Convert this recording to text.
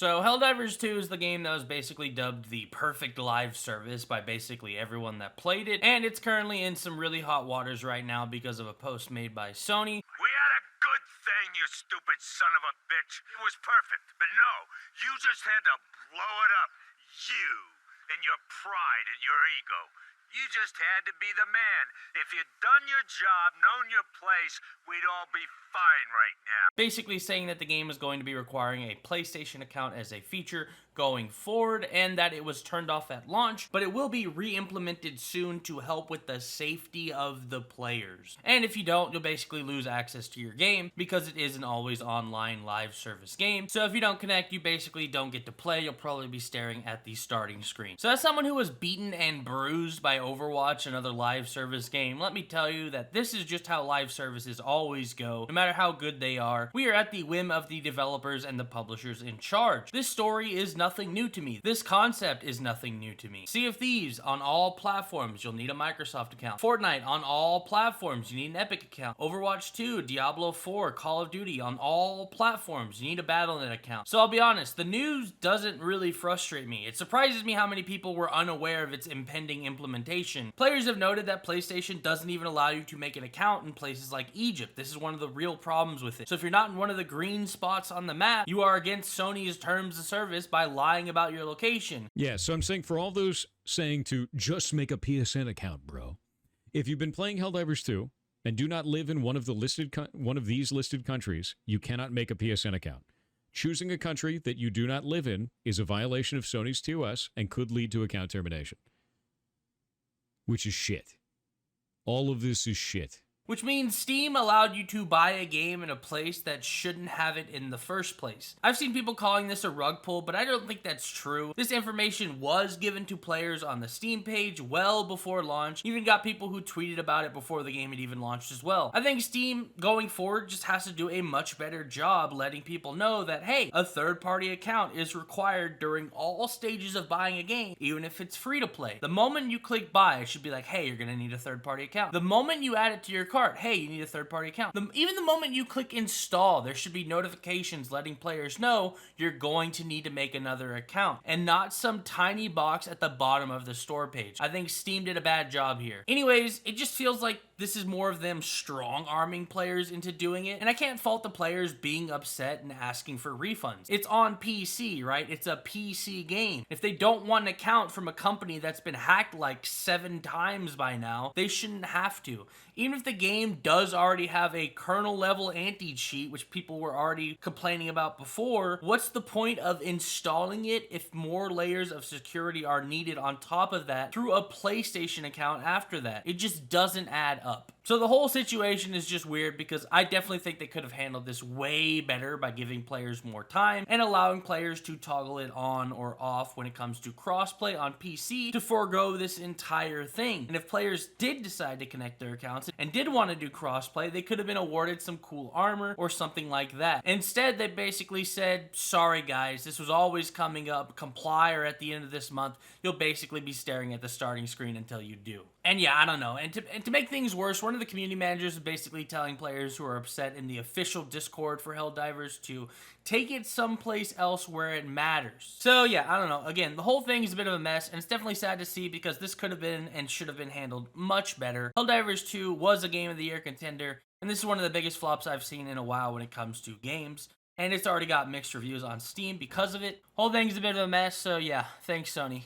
So Helldivers 2 is the game that was basically dubbed the perfect live service by basically everyone that played it, and it's currently in some really hot waters right now because of a post made by Sony. We had a good thing, you stupid son of a bitch. It was perfect, but no, you just had to blow it up. You and your pride and your ego. You just had to be the man. If you'd done your job, known your place, we'd all be fine right now. Basically saying that the game is going to be requiring a PlayStation account as a feature going forward, and that it was turned off at launch, but it will be re-implemented soon to help with the safety of the players. And if you don't, you'll basically lose access to your game because it is an always online live service game. So if you don't connect, you basically don't get to play. You'll probably be staring at the starting screen. So as someone who was beaten and bruised by Overwatch, another live service game, let me tell you that this is just how live services always go, no matter how good they are. We are at the whim of the developers and the publishers in charge. This story is nothing new to me. This concept is nothing new to me. Sea of Thieves on all platforms, you'll need a Microsoft account. Fortnite on all platforms, you need an Epic account. Overwatch 2, Diablo 4, Call of Duty on all platforms, you need a Battle.net account. So I'll be honest, the news doesn't really frustrate me. It surprises me how many people were unaware of its impending implementation. Players have noted that PlayStation doesn't even allow you to make an account in places like Egypt. This is one of the real problems with it. So if you're not in one of the green spots on the map, you are against Sony's terms of service by lying about your location. Yeah, so I'm saying for all those saying to just make a PSN account, bro. If you've been playing Helldivers 2 and do not live in one of these listed countries, you cannot make a PSN account. Choosing a country that you do not live in is a violation of Sony's TOS and could lead to account termination. Which is shit. All of this is shit. Which means Steam allowed you to buy a game in a place that shouldn't have it in the first place. I've seen people calling this a rug pull, but I don't think that's true. This information was given to players on the Steam page well before launch. Even got people who tweeted about it before the game had even launched as well. I think Steam, going forward, just has to do a much better job letting people know that, hey, a third-party account is required during all stages of buying a game, even if it's free to play. The moment you click buy, it should be like, hey, you're gonna need a third-party account. The moment you add it to your cart, hey, you need a third-party account. Even the moment you click install, there should be notifications letting players know you're going to need to make another account, and not some tiny box at the bottom of the store page. I think Steam did a bad job here. Anyways, it just feels like this is more of them strong-arming players into doing it, and I can't fault the players being upset and asking for refunds. It's on PC, right? It's a PC game. If they don't want an account from a company that's been hacked like 7 times by now, they shouldn't have to. Even if the game does already have a kernel level anti-cheat, which people were already complaining about before, what's the point of installing it if more layers of security are needed on top of that through a PlayStation account after that? It just doesn't add up. So the whole situation is just weird because I definitely think they could have handled this way better by giving players more time and allowing players to toggle it on or off when it comes to crossplay on PC to forego this entire thing. And if players did decide to connect their accounts and did want to do crossplay, they could have been awarded some cool armor or something like that. Instead, they basically said, sorry guys, this was always coming up, comply or at the end of this month, you'll basically be staring at the starting screen until you do. And yeah, I don't know. And to make things worse, one of the community managers is basically telling players who are upset in the official Discord for Helldivers to take it someplace else where it matters. So yeah, I don't know. Again, the whole thing is a bit of a mess, and it's definitely sad to see because this could have been and should have been handled much better. Helldivers 2 was a Game of the Year contender, and this is one of the biggest flops I've seen in a while when it comes to games. And it's already got mixed reviews on Steam because of it. Whole thing's a bit of a mess, so yeah, thanks Sony.